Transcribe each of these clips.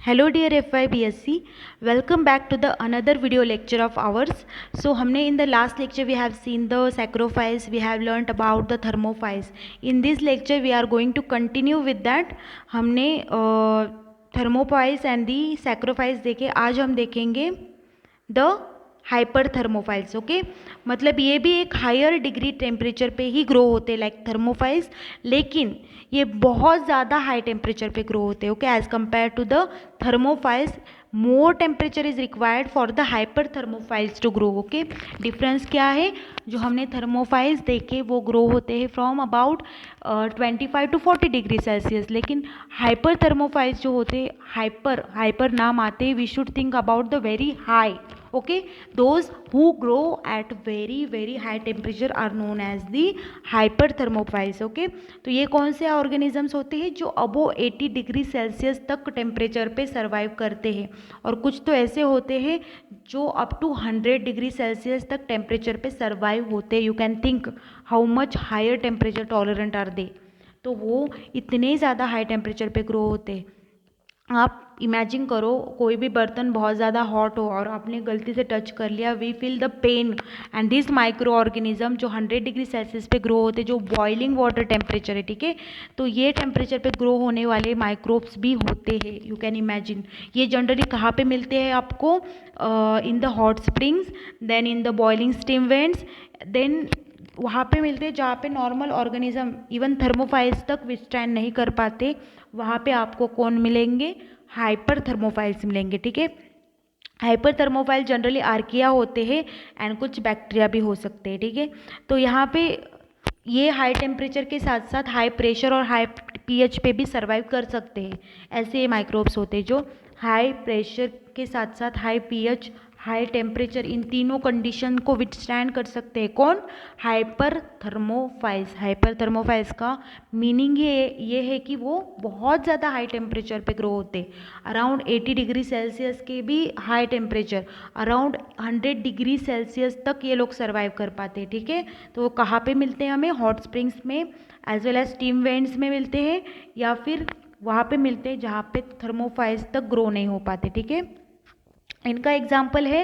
Hello dear FYBSC, welcome back to the another video lecture of ours. So हमने in the last lecture we have seen the saccharophiles, we have learned about the thermophiles. In this lecture we are going to continue with that. हमने thermophiles and the saccharophiles देखे. आज हम देखेंगे the hyper thermophiles. Okay, मतलब ये भी एक higher degree temperature पे ही ग्रो होते हैं लाइक थर्मोफाइल्स, लेकिन ये बहुत ज़्यादा हाई टेम्परेचर पे ग्रो होते हैं. Okay, as compare to the thermophiles more temperature is required for the hyper thermophiles to grow. Okay, difference क्या है? जो हमने थर्मोफाइल्स देखे वो ग्रो होते हैं from about 25 to 40 degree Celsius, लेकिन हाइपर थर्मोफाइल्स जो होते हैं, हाइपर नाम आते हैं, we should think about the very high. Okay, those who grow at very high temperature are known as the hyperthermophiles. Okay, तो ये कौन से ऑर्गेनिजम्स होते हैं जो अबो 80 डिग्री सेल्सियस तक टेम्परेचर पे सर्वाइव करते हैं, और कुछ तो ऐसे होते हैं जो अप टू 100 डिग्री सेल्सियस तक टेम्परेचर पे सर्वाइव होते हैं. You can think how much higher temperature tolerant are they. तो वो इतने ज़्यादा हाई टेम्परेचर पे ग्रो होते हैं. आप इमेजिन करो, कोई भी बर्तन बहुत ज़्यादा हॉट हो और आपने गलती से टच कर लिया, we feel the pain. And this micro organism जो 100 डिग्री सेल्सियस पे ग्रो होते, जो बॉइलिंग वाटर टेम्परेचर है, ठीक है, तो ये टेम्परेचर पे ग्रो होने वाले माइक्रोब्स भी होते हैं. You can imagine. ये जनरली कहाँ पे मिलते हैं आपको? In the hot springs, then in the boiling steam vents, then वहाँ पे मिलते हैं जहाँ पे नॉर्मल ऑर्गेनिज्म इवन थर्मोफाइल्स तक विथस्टैंड नहीं कर पाते. वहाँ पे आपको कौन मिलेंगे? हाइपर थर्मोफाइल्स मिलेंगे. ठीक है, हाइपर थर्मोफाइल जनरली आर्किया होते हैं एंड कुछ बैक्टीरिया भी हो सकते हैं. ठीक है, तो यहाँ पे ये हाई टेम्परेचर के साथ साथ हाई प्रेशर और हाई pH पे भी सर्वाइव कर सकते हैं. ऐसे माइक्रोब्स होते हैं जो हाई प्रेशर के साथ साथ हाई pH, हाई टेम्परेचर, इन तीनों कंडीशन को विथस्टैंड कर सकते हैं. कौन? Hyper thermophiles. हाइपर थर्मोफाइल्स का मीनिंग ये है कि वो बहुत ज़्यादा हाई टेम्परेचर पे ग्रो होते हैं. अराउंड 80 डिग्री सेल्सियस के भी high temperature, around 100 degree Celsius तक ये लोग सर्वाइव कर पाते हैं. ठीक है, तो वो कहाँ पे मिलते हैं? हमें हॉट स्प्रिंग्स में as well as steam vents में मिलते हैं, या फिर वहाँ पे मिलते हैं जहाँ पे थर्मोफाइल्स तक ग्रो नहीं हो पाते. ठीक है, इनका एग्जाम्पल है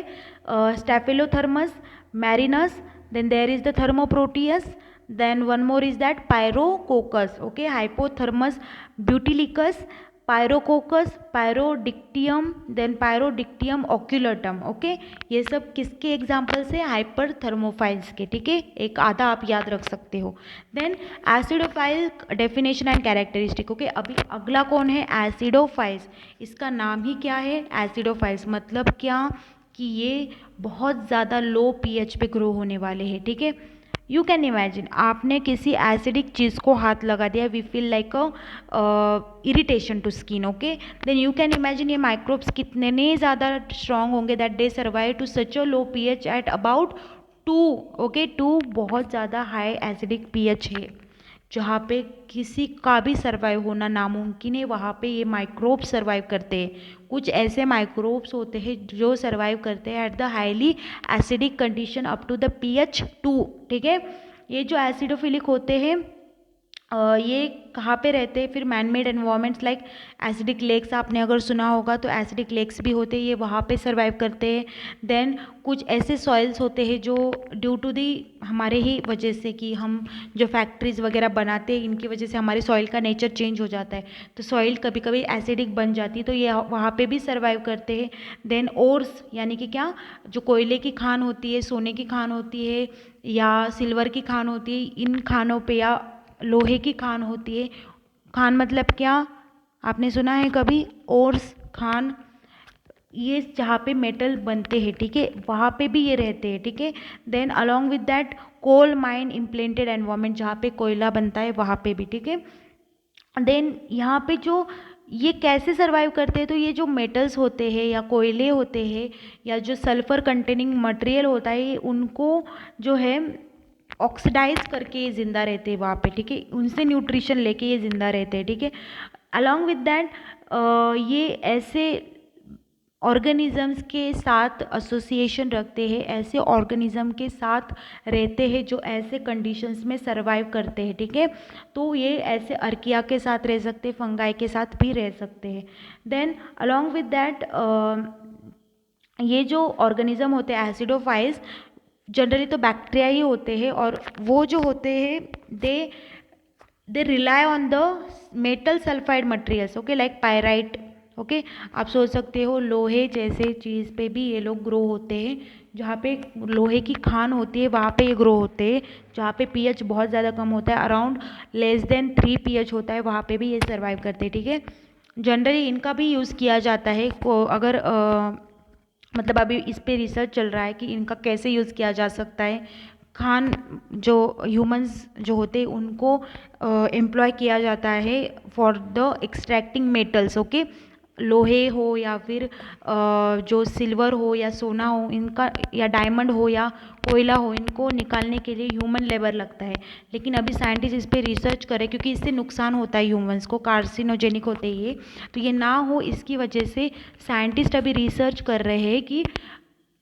Staphylothermus marinus, then there is the Thermoproteus, then one more is that Pyrococcus. Okay, Hyperthermus butylicus, Pyrococcus, Pyrodictium, then Pyrodictium occultum. Okay, ये सब किसके एग्जाम्पल्स है? हाइपर थर्मोफाइल्स के. ठीक है, एक आधा आप याद रख सकते हो. Then acidophile definition and characteristic. Okay, अभी अगला कौन है? एसिडोफाइल्स. इसका नाम ही क्या है? एसिडोफाइल्स. मतलब क्या कि ये बहुत ज़्यादा लो pH पे ग्रो होने वाले हैं. ठीक है, यू कैन इमेजिन, आपने किसी एसिडिक चीज़ को हाथ लगा दिया, we feel like a irritation to skin. Okay, then you can imagine ये माइक्रोब्स कितने ज़्यादा स्ट्रॉन्ग होंगे that they survive to such a low pH at about 2. Okay, 2 बहुत ज़्यादा हाई एसिडिक pH है, जहाँ पे किसी का भी सर्वाइव होना नामुमकिन है. वहाँ पे ये माइक्रोब सर्वाइव करते हैं. कुछ ऐसे माइक्रोब्स होते हैं जो सर्वाइव करते हैं at the highly acidic condition up to the pH 2. ठीक है, ये जो एसिडोफिलिक होते हैं ये कहाँ पे रहते हैं? फिर man made environments like acidic lakes, आपने अगर सुना होगा तो एसिडिक लेक्स भी होते हैं, ये वहाँ पे सर्वाइव करते हैं. देन कुछ ऐसे सॉइल्स होते हैं जो ड्यू टू दी हमारे ही वजह से, कि हम जो फैक्ट्रीज वगैरह बनाते हैं इनकी वजह से हमारे सॉइल का नेचर चेंज हो जाता है, तो सॉइल कभी कभी एसिडिक बन जाती है, तो ये वहाँ पे भी सर्वाइव करते हैं. देन ओर्स, यानी कि क्या, जो कोयले की खान होती है, सोने की खान होती है, या सिल्वर की खान होती है, इन खानों पे, या लोहे की खान होती है. खान मतलब क्या? आपने सुना है कभी? ओर्स, खान, ये जहाँ पे मेटल बनते हैं, ठीक है, वहाँ पे भी ये रहते हैं. ठीक है, then along with that coal mine implanted environment, जहाँ पे कोयला बनता है वहाँ पे भी. ठीक है, देन यहाँ पे जो ये कैसे सर्वाइव करते हैं? तो ये जो मेटल्स होते हैं या कोयले होते हैं या जो सल्फर कंटेनिंग मटेरियल होता है, उनको जो है ऑक्सीडाइज करके ये ज़िंदा रहते हैं वहाँ पे. ठीक है, उनसे न्यूट्रिशन लेके ये ज़िंदा रहते हैं. ठीक है, अलॉन्ग विद दैट ये ऐसे ऑर्गेनिजम्स के साथ एसोसिएशन रखते हैं, ऐसे ऑर्गेनिज्म के साथ रहते हैं जो ऐसे कंडीशंस में सरवाइव करते हैं, ठीक है। तो ये ऐसे अर्किया के साथ रह सकते हैं, फंगाई के साथ भी रह सकते हैं। देन अलॉन्ग विद दैट ये जो ऑर्गेनिज्म होते हैं एसिडोफाइल्स, जनरली तो बैक्टीरिया ही होते हैं, और वो जो होते हैं they rely on the metal sulphide materials, okay, like pyrite, okay. आप सोच सकते हो लोहे जैसे चीज़ पे भी ये लोग ग्रो होते हैं, जहाँ पे लोहे की खान होती है वहाँ पे ये ग्रो होते हैं, जहाँ पे पीएच बहुत ज़्यादा कम होता है, अराउंड लेस देन 3 पीएच होता है, वहाँ पे भी ये सर्वाइव करते हैं, ठीक है। जनरली इनका भी यूज़ किया जाता है को अगर मतलब अभी इस पे रिसर्च चल रहा है कि इनका कैसे यूज़ किया जा सकता है, खान जो ह्यूमंस जो होते हैं उनको एम्प्लॉय किया जाता है for the extracting metals, okay. लोहे हो या फिर जो सिल्वर हो या सोना हो इनका, या डायमंड हो या कोयला हो, इनको निकालने के लिए ह्यूमन लेबर लगता है। लेकिन अभी साइंटिस्ट इस पे रिसर्च करें क्योंकि इससे नुकसान होता है ह्यूमंस को, कार्सिनोजेनिक होते हैं ये, तो ये ना हो इसकी वजह से साइंटिस्ट अभी रिसर्च कर रहे हैं कि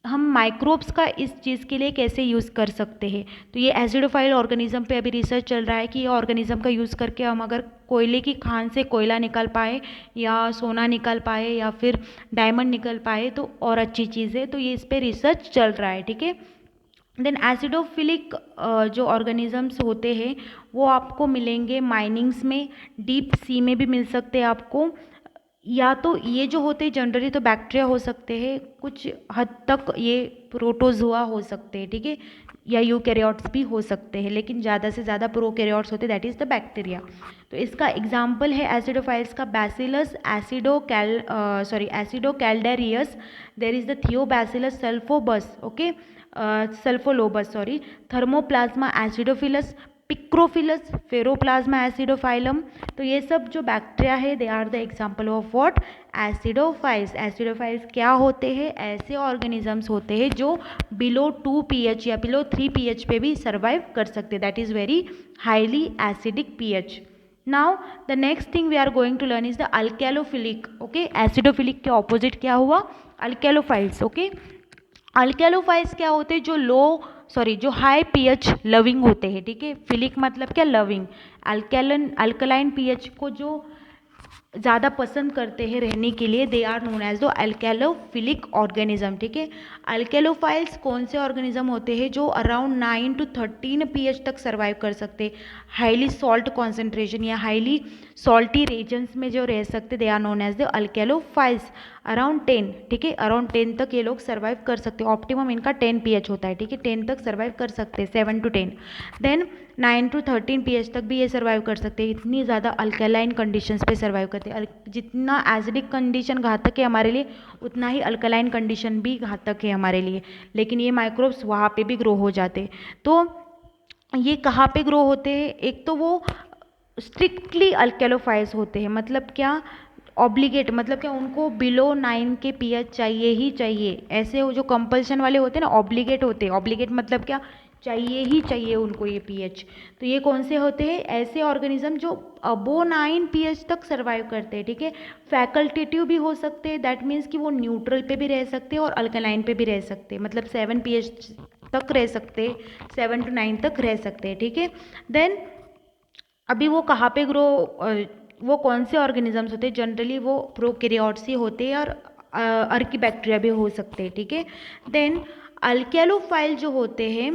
हम माइक्रोब्स का इस चीज़ के लिए कैसे यूज़ कर सकते हैं। तो ये एसिडोफाइल ऑर्गेनिज्म पे अभी रिसर्च चल रहा है कि ये ऑर्गेनिज्म का यूज़ करके हम अगर कोयले की खान से कोयला निकाल पाए या सोना निकाल पाए या फिर डायमंड निकाल पाए तो और अच्छी चीज़ है। तो ये इस पे रिसर्च चल रहा है, ठीक है। देन एसिडोफिलिक जो ऑर्गेनिजम्स होते हैं वो आपको मिलेंगे माइनिंग्स में, डीप सी में भी मिल सकते हैं आपको, या तो ये जो होते हैं जनरली तो बैक्टीरिया हो सकते हैं, कुछ हद तक ये प्रोटोजोआ हो सकते हैं, ठीक है, या यूकैरियोट्स भी हो सकते हैं, लेकिन ज़्यादा से ज़्यादा प्रोकैरियोट्स होते हैं, दैट इज़ द बैक्टीरिया। तो इसका एग्जाम्पल है एसिडोफाइल्स का bacillus एसिडोकैल्डेरियस, there is the थियोबैसिलस सल्फोबस, okay, सल्फोलोबस sorry, थर्मोप्लाज्मा acidophilus, पिक्रोफिलस, फेरोप्लाज्मा एसिडोफाइलम। तो ये सब जो बैक्टीरिया है they are the example of what, acidophiles. Acidophiles क्या होते हैं, ऐसे ऑर्गेनिजम्स होते हैं जो बिलो 2 पीएच या बिलो 3 पीएच पे भी सर्वाइव कर सकते हैं, that is very highly acidic pH. Now the next thing we are going to learn is the alkalophilic, okay. Acidophilic के ऑपोजिट क्या हुआ, अल्कैलोफाइल्स, ओके। अल्कैलोफाइल्स क्या होते हैं, जो हाई पीएच लविंग होते हैं, ठीक है। फिलिक मतलब क्या, लविंग। अल्कलाइन पीएच को जो ज़्यादा पसंद करते हैं रहने के लिए, they are known as the alkalophilic organism, ठीक है। अल्कैलोफाइल्स कौन से ऑर्गेनिज्म होते हैं जो अराउंड 9 to 13 पीएच तक सर्वाइव कर सकते हैं, हाईली सॉल्ट कॉन्सेंट्रेशन या हाईली सॉल्टी रीजन्स में जो रह सकते, they are known as the alkalophiles. Around 10, ठीक है, अराउंड 10 तक ये लोग सर्वाइव कर सकते हैं, ऑप्टिमम इनका 10 पीएच होता है, ठीक है, 10 तक सर्वाइव कर सकते हैं, 7 to 10। देन 9 to 13 पीएच तक भी ये सर्वाइव कर सकते हैं, इतनी ज़्यादा अल्कलाइन कंडीशंस पे सर्वाइव करते हैं। जितना एसिडिक कंडीशन घातक है हमारे लिए उतना ही अल्कलाइन कंडीशन भी घातक है हमारे लिए, लेकिन ये माइक्रोब्स वहाँ पे भी ग्रो हो जाते। तो ये कहाँ पे ग्रो होते हैं, एक तो वो स्ट्रिक्टली अल्कैलोफाइल्स होते हैं, मतलब क्या, ऑब्लिगेट मतलब क्या, उनको बिलो 9 के पीएच चाहिए ही चाहिए। ऐसे वो जो कंपल्शन वाले होते हैं ना, ऑब्लिगेट होते हैं, ऑब्लिगेट मतलब क्या, चाहिए ही चाहिए उनको ये पीएच। तो ये कौन से होते हैं, ऐसे ऑर्गेनिज्म जो अबो 9 पीएच तक सर्वाइव करते हैं, ठीक है। फैकल्टेटिव भी हो सकते हैं, दैट मीन्स कि वो न्यूट्रल पे भी रह सकते हैं और अल्कलाइन पे भी रह सकते हैं, मतलब 7 पीएच तक रह सकते हैं, 7 to 9 तक रह सकते हैं, ठीक है। देन अभी वो कहाँ पे ग्रो, वो कौन से ऑर्गेनिजम्स होते हैं, जनरली वो प्रोकैरियोट्स ही होते हैं और अर्की बैक्टीरिया भी हो सकते हैं, ठीक है। देन अल्कैलोफाइल जो होते हैं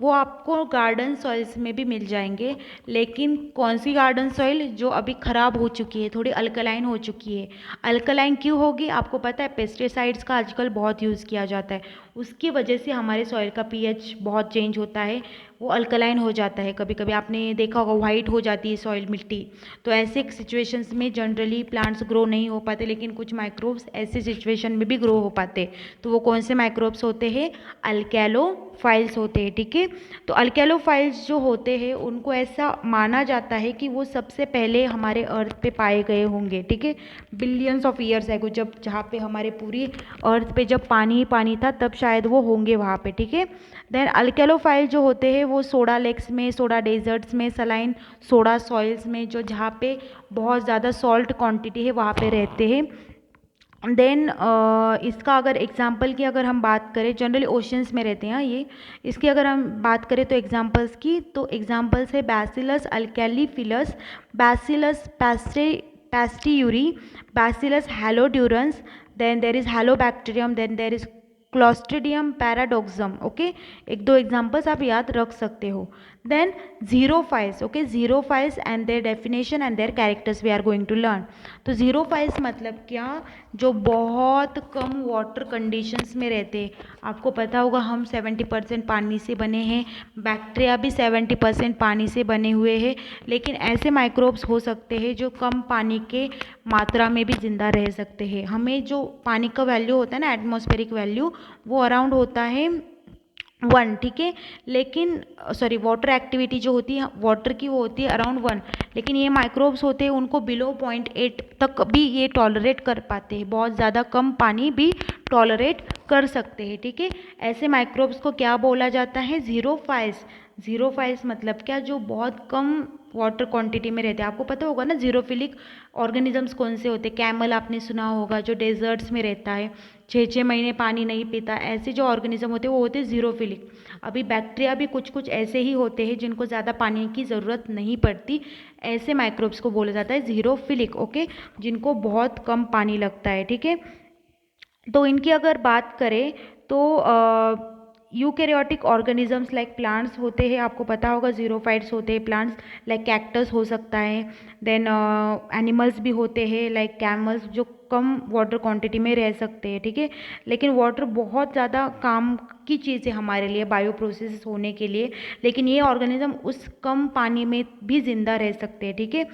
वो आपको गार्डन सॉइल्स में भी मिल जाएंगे, लेकिन कौन सी गार्डन सॉइल, जो अभी ख़राब हो चुकी है, थोड़ी अल्कलाइन हो चुकी है। अल्कलाइन क्यों होगी, आपको पता है पेस्टिसाइड्स का आजकल बहुत यूज़ किया जाता है, उसकी वजह से हमारे सॉइल का पीएच बहुत चेंज होता है, वो अल्कलाइन हो जाता है, कभी कभी आपने देखा होगा वाइट हो जाती है सॉइल, मिट्टी। तो ऐसे सिचुएशंस में जनरली प्लांट्स ग्रो नहीं हो पाते, लेकिन कुछ माइक्रोब्स ऐसे सिचुएशन में भी ग्रो हो पाते। तो वो कौन से माइक्रोब्स होते हैं, अल्कैलोफाइल्स होते हैं, ठीक है। तो अल्कैलोफाइल्स जो होते हैं उनको ऐसा माना जाता है कि वो सबसे पहले हमारे अर्थ पे पाए गए होंगे, ठीक है, बिलियंस ऑफ ईयर्स एगो, जब जहाँ पे हमारे पूरी अर्थ पे जब पानी ही पानी था तब शायद वो होंगे वहाँ पे, ठीक है। देन अल्कैलोफाइल जो होते हैं वो सोडा लेक्स में, सोडा डेजर्ट्स में, सलाइन सोडा सॉइल्स में, जो जहाँ पे बहुत ज़्यादा सॉल्ट क्वांटिटी है वहाँ पे रहते हैं। देन इसका अगर एग्जाम्पल की अगर हम बात करें, जनरली ओशंस में रहते हैं ये, इसकी अगर हम बात करें तो एग्जाम्पल्स की, तो एग्जाम्पल्स है Bacillus alcalophilus, Bacillus pasteurii, Bacillus halodurans, then there is Halobacterium, then there is Clostridium paradoxum. Okay, एक दो एग्जाम्पल्स आप याद रख सकते हो। Then xerophiles, okay, xerophiles and their definition and their characters we are going to learn. तो xerophiles मतलब क्या, जो बहुत कम वाटर कंडीशंस में रहते हैं। आपको पता होगा हम 70% पानी से बने हैं, बैक्टीरिया भी 70% पानी से बने हुए हैं, लेकिन ऐसे माइक्रोब्स हो सकते हैं जो कम पानी के मात्रा में भी ज़िंदा रह सकते हैं। हमें जो पानी का वैल्यू होता है ना, एटमॉस्फेरिक वैल्यू, वो अराउंड होता है 1, ठीक है, लेकिन सॉरी वाटर एक्टिविटी जो होती है वाटर की वो होती है अराउंड 1, लेकिन ये माइक्रोब्स होते हैं उनको बिलो 0.8 तक भी ये टॉलरेट कर पाते हैं, बहुत ज़्यादा कम पानी भी टॉलरेट कर सकते हैं, ठीक है। ऐसे माइक्रोब्स को क्या बोला जाता है, ज़ीरोफाइल्स। ज़ीरोफाइल्स मतलब क्या, जो बहुत कम वाटर क्वांटिटी में रहते हैं। आपको पता होगा ना ज़ीरोफिलिक ऑर्गेनिजम्स कौन से होते हैं, कैमल आपने सुना होगा जो डेजर्ट्स में रहता है, 6-6 महीने पानी नहीं पीता, ऐसे जो ऑर्गेनिज्म होते हैं वो होते हैं ज़ीरोफिलिक। अभी बैक्टीरिया भी कुछ कुछ ऐसे ही होते हैं जिनको ज़्यादा पानी की ज़रूरत नहीं पड़ती, ऐसे माइक्रोब्स को बोला जाता है ज़ीरोफिलिक, ओके, जिनको बहुत कम पानी लगता है, ठीक है। तो इनकी अगर बात करें तो यूकैरियोटिक ऑर्गेनिजम्स लाइक प्लांट्स होते हैं, आपको पता होगा ज़ीरोफाइट्स होते हैं, प्लांट्स लाइक कैक्टस हो सकता है, देन एनिमल्स भी होते हैं लाइक कैमल्स जो कम वाटर क्वांटिटी में रह सकते हैं, ठीक है, लेकिन वाटर बहुत ज़्यादा काम की चीज़ है हमारे लिए बायो प्रोसेस होने के लिए, लेकिन ये ऑर्गेनिज्म उस कम पानी में भी ज़िंदा रह सकते हैं, ठीक है।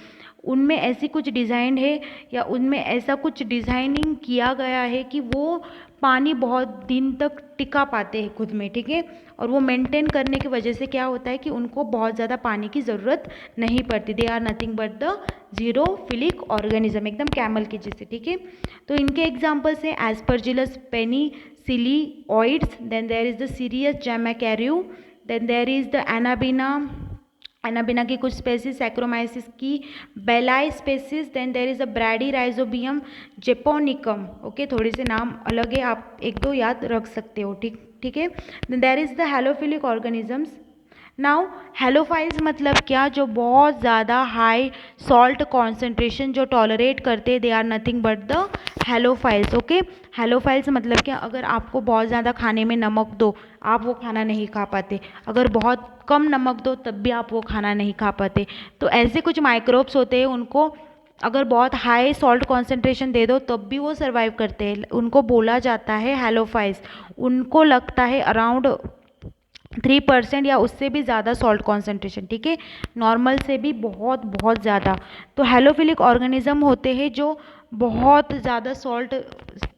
उनमें ऐसी कुछ डिज़ाइन है या उनमें ऐसा कुछ डिज़ाइनिंग किया गया है कि वो पानी बहुत दिन तक टिका पाते हैं खुद में, ठीक है, और वो मेंटेन करने की वजह से क्या होता है कि उनको बहुत ज़्यादा पानी की ज़रूरत नहीं पड़ती। They are nothing but the xerophilic organism, एकदम कैमल के जैसे, ठीक है। तो इनके एग्जाम्पल्स हैं Aspergillus penicillioides, then there is the Cereus jamacaru, then there is the Anabaena की कुछ स्पेसीज, सैक्रोमाइसिस की bailii species, then there is a Bradyrhizobium japonicum, okay, थोड़े से नाम अलग है, आप एक दो याद रख सकते हो, ठीक ठीक है। Then there is the halophilic organisms. Now halophiles मतलब क्या, जो बहुत ज़्यादा हाई सॉल्ट कॉन्सेंट्रेशन जो टॉलरेट करते, they are nothing but the halophiles, okay. Halophiles मतलब क्या, अगर आपको बहुत ज़्यादा खाने में नमक दो आप वो खाना नहीं खा पाते, अगर बहुत कम नमक दो तब भी आप वो खाना नहीं खा पाते। तो ऐसे कुछ माइक्रोब्स होते हैं, उनको अगर बहुत हाई सॉल्ट कॉन्सेंट्रेशन दे दो तब भी वो सर्वाइव करते हैं, उनको बोला जाता है हैलोफाइल्स। उनको लगता है अराउंड 3% या उससे भी ज़्यादा सॉल्ट कॉन्सेंट्रेशन, ठीक है, नॉर्मल से भी बहुत बहुत ज़्यादा। तो हैलोफिलिक ऑर्गेनिज्म होते हैं जो बहुत ज़्यादा सॉल्ट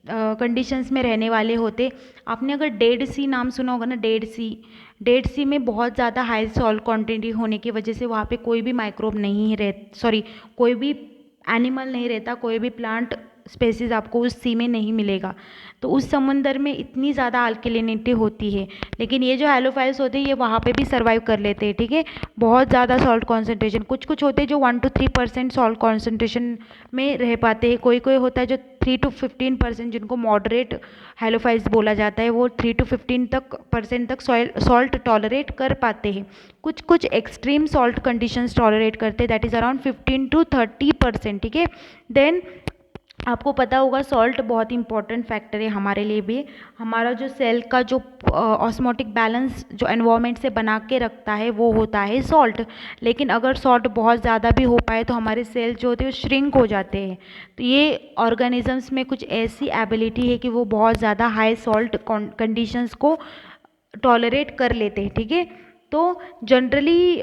कंडीशंस में रहने वाले होते। आपने अगर डेड सी नाम सुना होगा ना, डेड सी में बहुत ज़्यादा हाई सॉल्ट क्वांटिटी होने की वजह से वहाँ पे कोई भी माइक्रोब नहीं रह सॉरी कोई भी एनिमल नहीं रहता, कोई भी प्लांट स्पेसीज आपको उस सी में नहीं मिलेगा। तो उस समुंदर में इतनी ज़्यादा अल्कलिनिटी होती है, लेकिन ये जो हैलोफाइल्स होते हैं ये वहाँ पे भी सर्वाइव कर लेते हैं, ठीक है। बहुत ज़्यादा सॉल्ट कॉन्सेंट्रेशन, कुछ कुछ होते हैं जो 1 to 3% सॉल्ट कॉन्सेंट्रेशन में रह पाते हैं, कोई कोई होता है जो 3 to 15%, जिनको मॉडरेट हैलोफाइल्स बोला जाता है, वो 3 to 15% तक सॉल्ट टॉलरेट कर पाते हैं। कुछ कुछ एक्सट्रीम सॉल्ट कंडीशंस टॉलरेट करते हैं, दैट इज़ अराउंड 15 to 30%, ठीक है। देन आपको पता होगा सॉल्ट बहुत इंपॉर्टेंट फैक्टर है हमारे लिए भी। हमारा जो सेल का जो ऑस्मोटिक बैलेंस जो एनवायरनमेंट से बना के रखता है वो होता है सॉल्ट, लेकिन अगर सॉल्ट बहुत ज़्यादा भी हो पाए तो हमारे सेल जो होते हैं वो श्रिंक हो जाते हैं। तो ये ऑर्गेनिजम्स में कुछ ऐसी एबिलिटी है कि वो बहुत ज़्यादा हाई सॉल्ट कंडीशंस को टॉलरेट कर लेते हैं, ठीक है। तो जनरली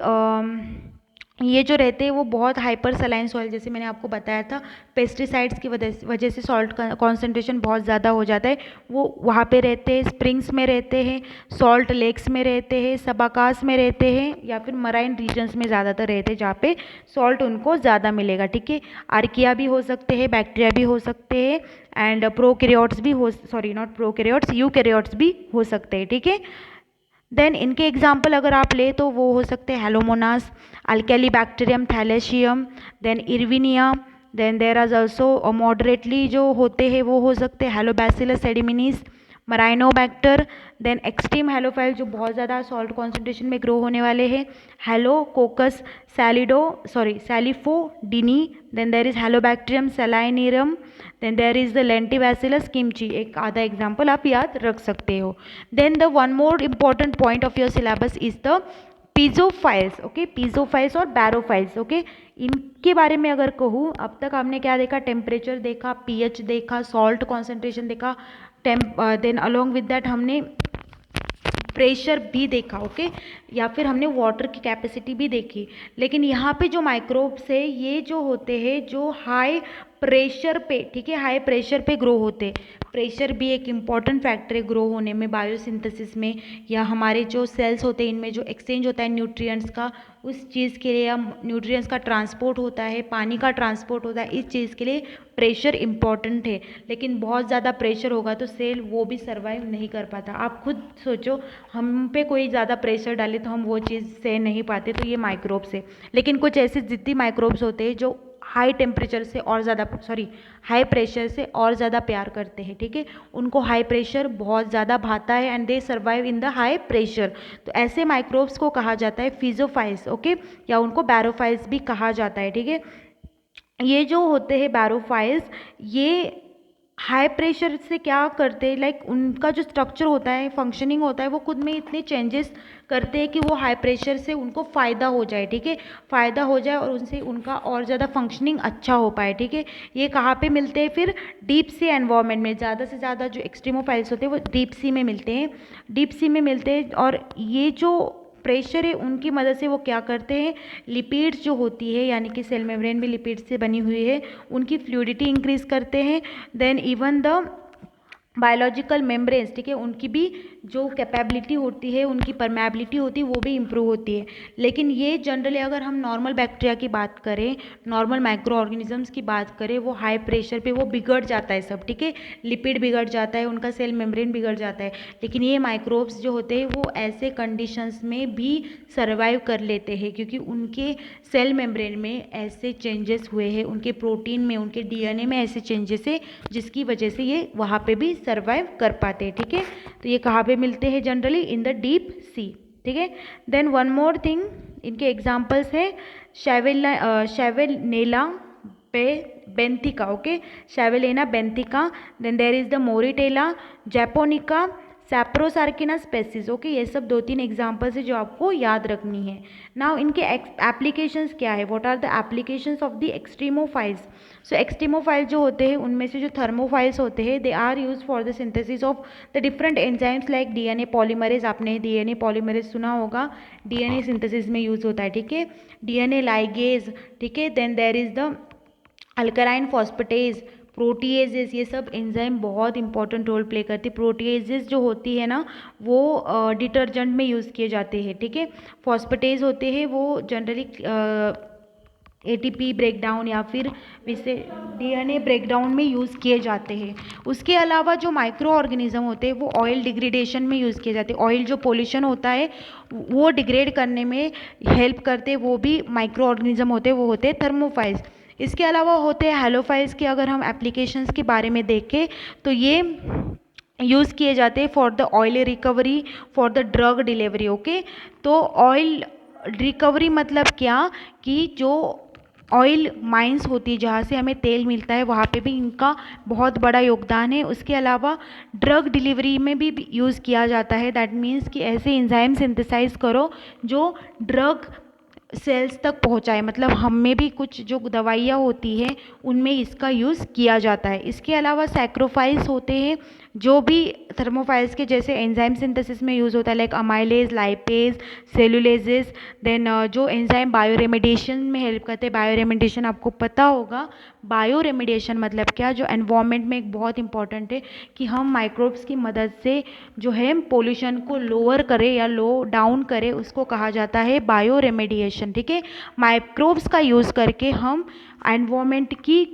ये जो रहते हैं वो बहुत हाइपर सलाइन सॉइल, जैसे मैंने आपको बताया था, पेस्टिसाइड्स की वजह से सॉल्ट का कॉन्सेंट्रेशन बहुत ज़्यादा हो जाता है, वो वहाँ पे रहते हैं, स्प्रिंग्स में रहते हैं, सॉल्ट लेक्स में रहते हैं, सबाकास में रहते हैं, या फिर मराइन रीजन्स में ज़्यादातर रहते हैं जहाँ पे सॉल्ट उनको ज़्यादा मिलेगा, ठीक है। आर्किया भी हो सकते हैं, बैक्टीरिया भी हो सकते हैं, एंड प्रोकैरियोट्स भी हो सॉरी नॉट प्रोकैरियोट्स यूकैरियोट्स भी हो सकते हैं, ठीक है। देन इनके एग्जाम्पल अगर आप ले तो वो हो सकते हैं halomonas, alkalibacterium thalassium, then erwinia, then there are also moderately जो होते हैं वो हो सकते हैं halobacillus sediminis, marinobacter, then extreme halophile जो बहुत ज़्यादा सॉल्ट कॉन्सेंट्रेशन में ग्रो होने वाले हैं, Halococcus salifodinae, then there is Halobacterium salinarum, then there is the Lentibacillus kimchii, एक आधा एग्जाम्पल आप याद रख सकते हो. Then the one more important point of your syllabus is the piezophiles. Okay, piezophiles और बैरोफाइल्स. ओके, इनके बारे में अगर कहूँ, अब तक हमने क्या देखा, टेम्परेचर देखा, पीएच देखा, सॉल्ट कॉन्सेंट्रेशन देखा, देन अलोंग विद दैट हमने प्रेशर भी देखा. ओके, या फिर हमने वाटर की कैपेसिटी भी देखी. लेकिन यहाँ पे जो माइक्रोब्स है ये जो होते हैं जो हाई प्रेशर पे, ठीक है, हाई प्रेशर पे ग्रो होते. प्रेशर भी एक इम्पॉर्टेंट फैक्टर है ग्रो होने में, बायोसिंथेसिस में, या हमारे जो सेल्स होते हैं इनमें जो एक्सचेंज होता है न्यूट्रिएंट्स का, उस चीज़ के लिए, या न्यूट्रिएंट्स का ट्रांसपोर्ट होता है, पानी का ट्रांसपोर्ट होता है, इस चीज़ के लिए प्रेशर इम्पॉर्टेंट है. लेकिन बहुत ज़्यादा प्रेशर होगा तो सेल वो भी सर्वाइव नहीं कर पाता. आप खुद सोचो, हम पे कोई ज़्यादा प्रेशर डाले तो हम वो चीज़ सह नहीं पाते, तो ये माइक्रोब्स है. लेकिन कुछ ऐसे ज़िद्दी माइक्रोब्स होते हैं जो हाई टेम्परेचर से और ज़्यादा, हाई प्रेशर से और ज़्यादा प्यार करते हैं. ठीक है, उनको हाई प्रेशर बहुत ज़्यादा भाता है and they survive in the high pressure. तो ऐसे माइक्रोब्स को कहा जाता है फिजोफाइल्स. ओके, या उनको बैरोफाइल्स भी कहा जाता है. ठीक है, ये जो होते हैं बैरोफाइल्स, ये हाई प्रेशर से क्या करते हैं, लाइक उनका जो स्ट्रक्चर होता है, फंक्शनिंग होता है, वो खुद में इतने चेंजेस करते हैं कि वो हाई प्रेशर से उनको फ़ायदा हो जाए. ठीक है, फ़ायदा हो जाए और उनसे उनका और ज़्यादा फंक्शनिंग अच्छा हो पाए. ठीक है, ये कहाँ पे मिलते हैं फिर, डीप सी एनवायरनमेंट में. ज़्यादा से ज़्यादा जो एक्सट्रीमोफाइल्स होते हैं वो डीप सी में मिलते हैं, डीप सी में मिलते हैं. और ये जो प्रेशर है उनकी मदद से वो क्या करते हैं, लिपिड्स जो होती है, यानी कि सेल मेम्ब्रेन भी लिपिड्स से बनी हुई है, उनकी फ्लूइडिटी इंक्रीज करते हैं. Then even the biological membranes, ठीक है, उनकी भी जो कैपेबिलिटी होती है, उनकी परमेबिलिटी होती है, वो भी इम्प्रूव होती है. लेकिन ये जनरली अगर हम नॉर्मल बैक्टीरिया की बात करें, नॉर्मल माइक्रो ऑर्गेनिजम्स की बात करें, वो हाई प्रेशर पे वो बिगड़ जाता है सब. ठीक है, लिपिड बिगड़ जाता है, उनका सेल मेम्ब्रेन बिगड़ जाता है. लेकिन ये माइक्रोब्स जो होते हैं वो ऐसे कंडीशंस में भी सर्वाइव कर लेते हैं क्योंकि उनके सेल मेम्ब्रेन में ऐसे चेंजेस हुए हैं, उनके प्रोटीन में, उनके डीएनए में ऐसे चेंजेस है जिसकी वजह से ये वहाँ पे भी सर्वाइव कर पाते हैं. ठीक है, तो ये कहाँ पे मिलते हैं, generally in the deep sea. ठीक है, देन वन मोर थिंग, इनके एग्जांपल्स है शैवेलेना बेंथिका. Okay, शैवेलेना बेंथिका, then there is the मोरिटेला japonica, सैप्रोसार्किना species. Okay, ये सब 2-3 एग्जाम्पल्स है जो आपको याद रखनी है. नाउ इनके एप्लीकेशंस क्या है, what are the applications of the extremophiles. So extremophile जो होते हैं उनमें से जो थर्मोफाइल्स होते हैं, they are use for the synthesis of the different enzymes like DNA polymerase. आपने डीएनए पॉलीमरेज सुना होगा, डीएनए सिंथेसिस में यूज होता है. ठीक है, डीएनए लाइगेज. ठीक है, then there is the alkaline phosphatase, proteases, ये सब एंजाइम बहुत इंपॉर्टेंट रोल प्ले करती है. प्रोटीएजेस जो होती है ना वो डिटर्जेंट में यूज़ किए जाते हैं. ठीक है, फॉस्फेटेज होते हैं वो जनरली एटीपी ब्रेकडाउन या फिर वैसे डीएनए ब्रेकडाउन में यूज़ किए जाते हैं. उसके अलावा जो माइक्रो ऑर्गेनिज्म होते हैं वो ऑयल डिग्रेडेशन में यूज़ किए जाते हैं. ऑयल जो पोल्यूशन होता है वो डिग्रेड करने में हेल्प करते, वो भी माइक्रो ऑर्गेनिज्म होते हैं, वो होते हैं थर्मोफाइल्स. इसके अलावा होते हैं हेलोफाइल्स के. अगर हम एप्लीकेशंस के बारे में देखें तो ये यूज़ किए जाते हैं for the oil recovery, for the drug delivery. Okay, तो ऑयल रिकवरी मतलब क्या कि जो ऑयल माइंस होती है जहाँ से हमें तेल मिलता है वहाँ पे भी इनका बहुत बड़ा योगदान है. उसके अलावा ड्रग डिलीवरी में भी यूज़ किया जाता है. दैट मीन्स कि ऐसे एंजाइम सिंथेसाइज करो जो ड्रग सेल्स तक पहुंचाए, मतलब हम में भी कुछ जो दवाइयाँ होती हैं उनमें इसका यूज़ किया जाता है. इसके अलावा सैक्रोफाइल्स होते हैं जो भी थर्मोफाइल्स के जैसे एंजाइम सिंथेसिस में यूज़ होता है, लाइक अमाइलेज, लाइपेज, सेलुलेजेस. देन जो एंजाइम बायो रेमेडिएशन में हेल्प करते हैं. बायो रेमेडिएशन आपको पता होगा, बायो रेमेडिएशन मतलब क्या, जो एनवायरनमेंट में एक बहुत इंपॉर्टेंट है कि हम माइक्रोब्स की मदद से जो है पोल्यूशन को लोअर करें या लो डाउन करें, उसको कहा जाता है बायो रेमेडिएशन. ठीक है, माइक्रोब्स का यूज़ करके हम एनवायरनमेंट की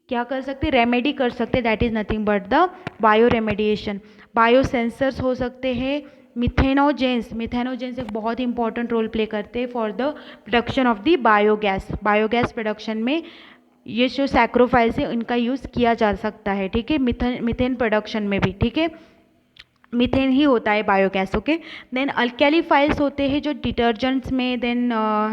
क्या कर सकते, रेमेडी कर सकते. That is nothing but the bio remediation. Bio sensors हो सकते हैं. मिथेनोजेंस, मिथेनोजेंस एक बहुत इंपॉर्टेंट रोल प्ले करते हैं for the production of the biogas. Biogas production में ये जो सैक्रोफाइल्स है इनका यूज़ किया जा सकता है, ठीक है, मीथेन प्रोडक्शन में भी, ठीक है, मीथेन ही होता है biogas, okay. Then alkaliphiles होते हैं जो डिटर्जेंट्स में, then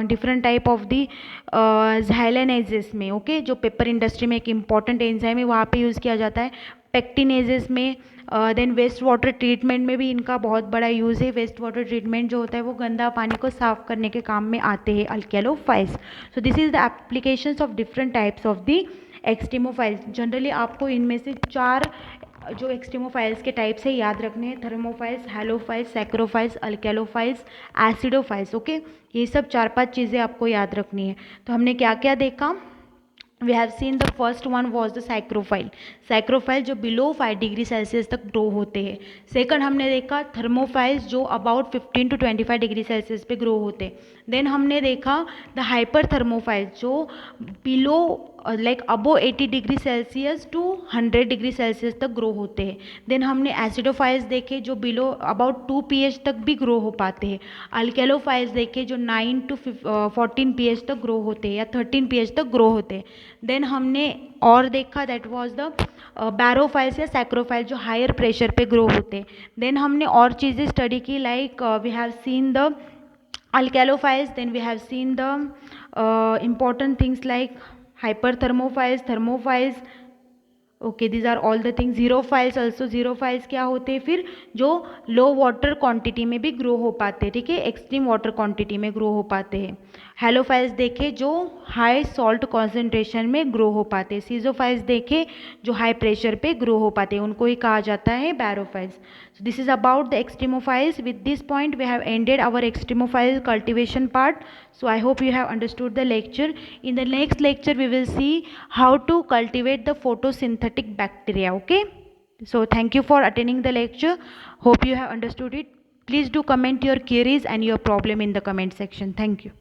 different type of the xylanases में, ओके, जो पेपर इंडस्ट्री में एक इम्पॉर्टेंट एंजाइम है वहाँ पे यूज़ किया जाता है, पेक्टिनेजेस में, देन वेस्ट वाटर ट्रीटमेंट में भी इनका बहुत बड़ा यूज़ है। वेस्ट वाटर ट्रीटमेंट जो होता है वो गंदा पानी को साफ करने के काम में आते हैं alkalophiles. So this is the applications of different types of the extremophiles. Generally आपको इनमें से 4 जो एक्सट्रीमोफाइल्स के टाइप्स है याद रखने हैं, थर्मोफाइल्स, हैलोफाइल्स, सैक्रोफाइल्स, अल्केलोफाइल्स, एसिडोफाइल्स, ओके। ये सब 4-5 चीज़ें आपको याद रखनी है। तो हमने क्या क्या देखा? We have seen the first one was the psychrophile. Psychrophile जो बिलो 5 डिग्री सेल्सियस तक ग्रो होते हैं। सेकंड हमने देखा थर्मोफाइल्स जो अबाउट 15 to 25 डिग्री सेल्सियस पे ग्रो होते हैं। देन हमने देखा द हाइपर थर्मोफाइल जो below like above 80 degree Celsius to 100 degree Celsius तक ग्रो होते हैं। देन हमने एसिडोफाइल्स देखे जो बिलो अबाउट 2 pH तक भी ग्रो हो पाते हैं। अल्केलोफाइल्स देखे जो 9 to 14 pH तक ग्रो होते हैं या 13 pH तक ग्रो होते हैं। देन हमने और देखा दैट वाज द बैरोफाइल्स या सैक्रोफाइल जो हायर प्रेशर पे ग्रो होते हैं। देन हमने और चीज़ें स्टडी की like we have seen the alkalophils, then we have seen the important things like hyperthermophiles, thermophiles, okay, these are all the things. Xerophiles also, xerophiles क्या होते हैं फिर जो लो वाटर क्वांटिटी में भी ग्रो हो पाते हैं, ठीक है, एक्सट्रीम वाटर क्वांटिटी में ग्रो हो पाते हैं। हेलोफाइल्स देखे जो हाई सॉल्ट कॉन्सेंट्रेशन में ग्रो हो पाते हैं। सीजोफाइल्स देखे जो हाई प्रेशर पे ग्रो हो पाते हैं, उनको ही कहा जाता है बैरोफाइल्स। So this is about the extremophiles. With this point we have ended our extremophile cultivation part. So I hope you have understood the lecture. In the next lecture we will see how to cultivate the photosynthetic bacteria, okay. So thank you for attending the lecture. Hope you have understood it. Please do comment your queries and your problem in the comment section. Thank you.